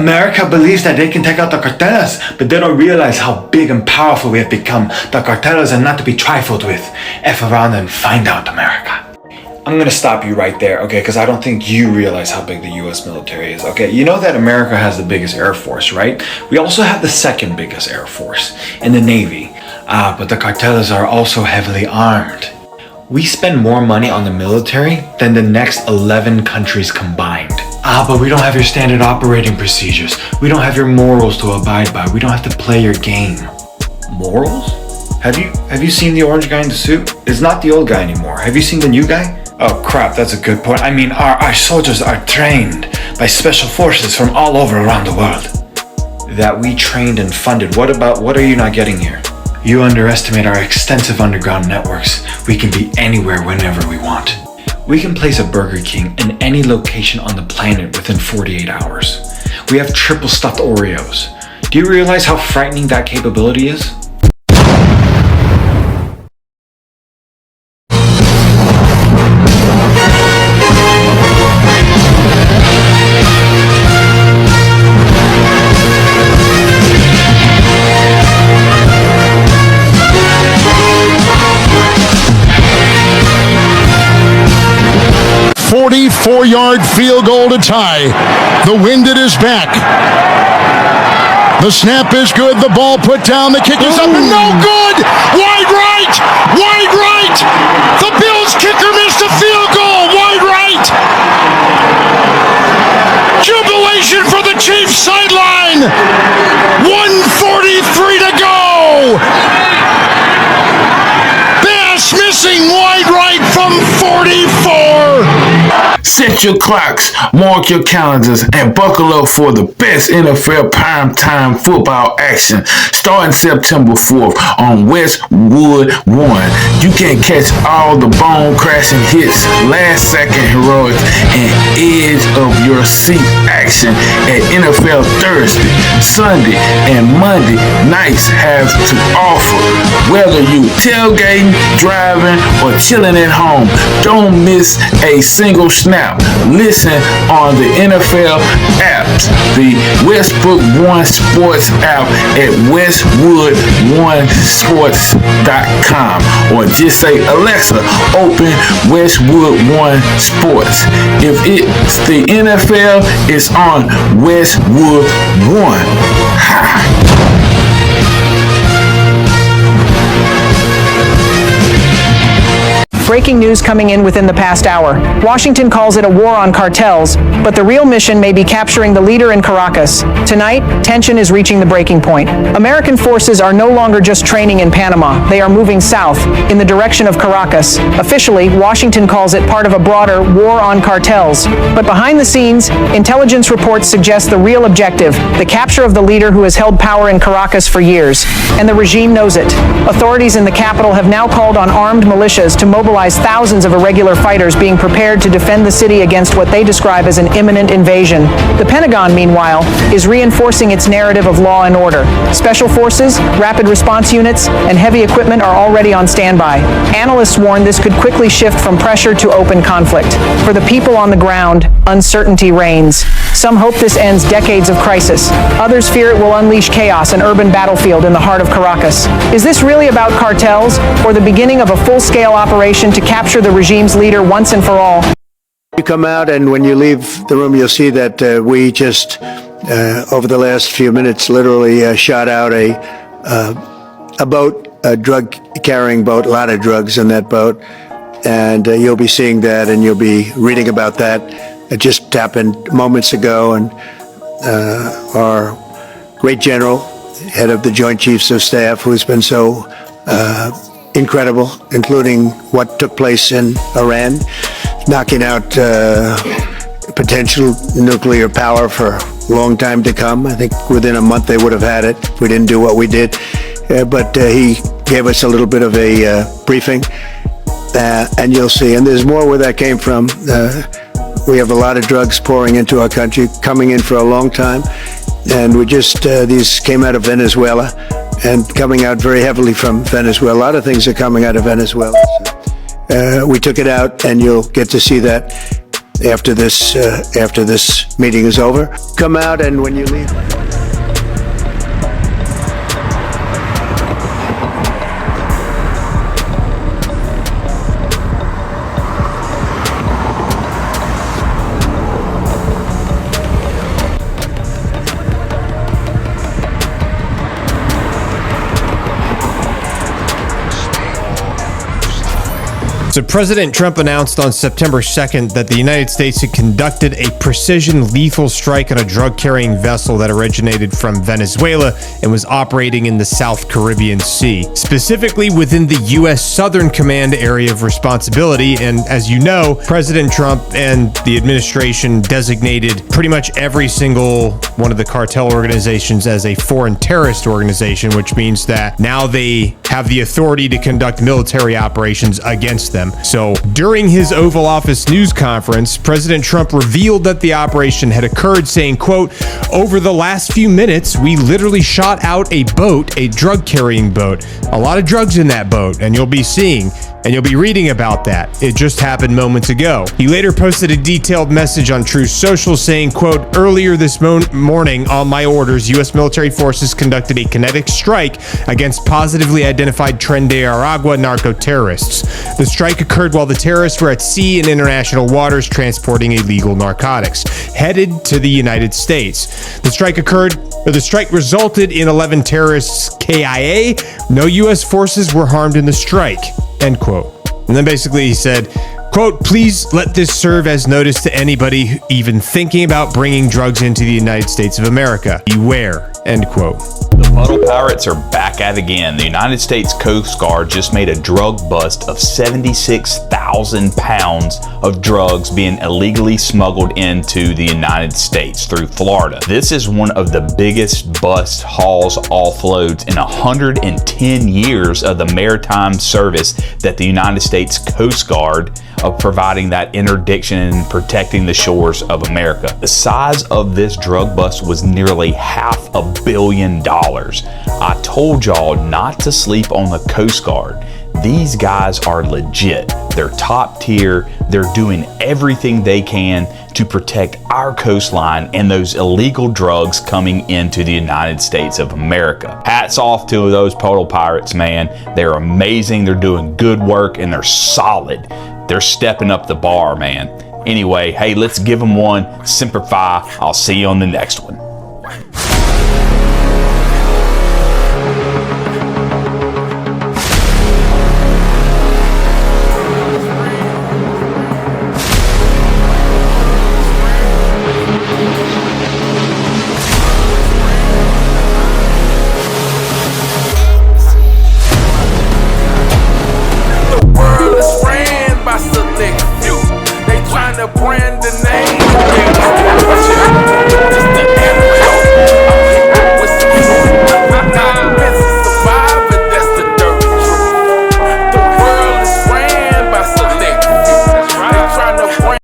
America believes that they can take out the cartels, but they don't realize how big and powerful we have become. The cartels are not to be trifled with. F around and find out, America. I'm gonna stop you right there, okay? Because I don't think you realize how big the US military is, okay? You know that America has the biggest Air Force, right? We also have the second biggest Air Force in the Navy. But the cartels are also heavily armed. We spend more money on the military than the next 11 countries combined. But we don't have your standard operating procedures. We don't have your morals to abide by. We don't have to play your game. Morals? Have you seen the orange guy in the suit? It's not the old guy anymore. Have you seen the new guy? Oh crap, that's a good point. I mean, our soldiers are trained by special forces from all over around the world. That we trained and funded. What are you not getting here? You underestimate our extensive underground networks. We can be anywhere whenever we want. We can place a Burger King in any location on the planet within 48 hours. We have triple stuffed Oreos. Do you realize how frightening that capability is? Four-yard field goal to tie. The wind at his back. The snap is good. The ball put down. The kick is up and no good. Wide right. Wide right. The Bills kicker missed a field goal. Wide right. Jubilation for the Chiefs sideline. 1:43 to go. Bass missing wide right from 44. Set your clocks, mark your calendars, and buckle up for the best NFL primetime football action starting September 4th on Westwood 1. You can catch all the bone-crashing hits, last-second heroics, and edge of your seat action at NFL Thursday, Sunday, and Monday nights have to offer. Whether you tailgating, driving, or chilling at home, don't miss a single snap. Listen on the NFL apps, the Westwood One Sports app at westwood1sports.com, or just say, Alexa, open Westwood One Sports. If it's the NFL, it's on Westwood One. Ha! Breaking news coming in within the past hour. Washington calls it a war on cartels, but the real mission may be capturing the leader in Caracas. Tonight, tension is reaching the breaking point. American forces are no longer just training in Panama. They are moving south, in the direction of Caracas. Officially, Washington calls it part of a broader war on cartels. But behind the scenes, intelligence reports suggest the real objective, the capture of the leader who has held power in Caracas for years. And the regime knows it. Authorities in the capital have now called on armed militias to mobilize thousands of irregular fighters being prepared to defend the city against what they describe as an imminent invasion. The Pentagon, meanwhile, is reinforcing its narrative of law and order. Special forces, rapid response units, and heavy equipment are already on standby. Analysts warn this could quickly shift from pressure to open conflict. For the people on the ground, uncertainty reigns. Some hope this ends decades of crisis. Others fear it will unleash chaos, an urban battlefield in the heart of Caracas. Is this really about cartels, or the beginning of a full-scale operation to capture the regime's leader once and for all? You come out, and when you leave the room, you'll see that we just, over the last few minutes, literally shot out a boat, a drug-carrying boat, a lot of drugs in that boat. And you'll be seeing that, and you'll be reading about that. It just happened moments ago, and our great general, head of the Joint Chiefs of Staff, who's been so incredible, including what took place in Iran, knocking out potential nuclear power for a long time to come. I think within a month they would have had it if we didn't do what we did. But he gave us a little bit of a briefing, and you'll see. And there's more where that came from. We have a lot of drugs pouring into our country, coming in for a long time. And we just, these came out of Venezuela and coming out very heavily from Venezuela. A lot of things are coming out of Venezuela. We took it out, and you'll get to see that. after this meeting is over. Come out, and when you leave. So President Trump announced on September 2nd that the United States had conducted a precision lethal strike on a drug-carrying vessel that originated from Venezuela and was operating in the South Caribbean Sea, specifically within the U.S. Southern Command area of responsibility. And as you know, President Trump and the administration designated pretty much every single one of the cartel organizations as a foreign terrorist organization, which means that now they have the authority to conduct military operations against them. So during his Oval Office news conference, President Trump revealed that the operation had occurred, saying, quote, "Over the last few minutes, we literally shot out a boat, a drug-carrying boat. A lot of drugs in that boat, and you'll be seeing and you'll be reading about that. It just happened moments ago." He later posted a detailed message on Truth Social saying, quote, "Earlier this morning, on my orders, U.S. military forces conducted a kinetic strike against positively identified Tren de Aragua narco-terrorists. The strike occurred while the terrorists were at sea in international waters transporting illegal narcotics, headed to the United States. The strike resulted in 11 terrorists KIA. No U.S. forces were harmed in the strike," end quote. And then basically he said, quote, "Please let this serve as notice to anybody even thinking about bringing drugs into the United States of America. Beware," end quote. The Puddle Pirates are back at it again. The United States Coast Guard just made a drug bust of 76,000 pounds of drugs being illegally smuggled into the United States through Florida. This is one of the biggest bust hauls offloads in 110 years of the maritime service that the United States Coast Guard of providing that interdiction and protecting the shores of America. The size of this drug bust was nearly $500 million. I told y'all not to sleep on the Coast Guard. These guys are legit. They're top tier. They're doing everything they can to protect our coastline and those illegal drugs coming into the United States of America. Hats off to those Puddle Pirates, man. They're amazing. They're doing good work and they're solid. They're stepping up the bar, man. Anyway, hey, let's give them one. Semper Fi. I'll see you on the next one.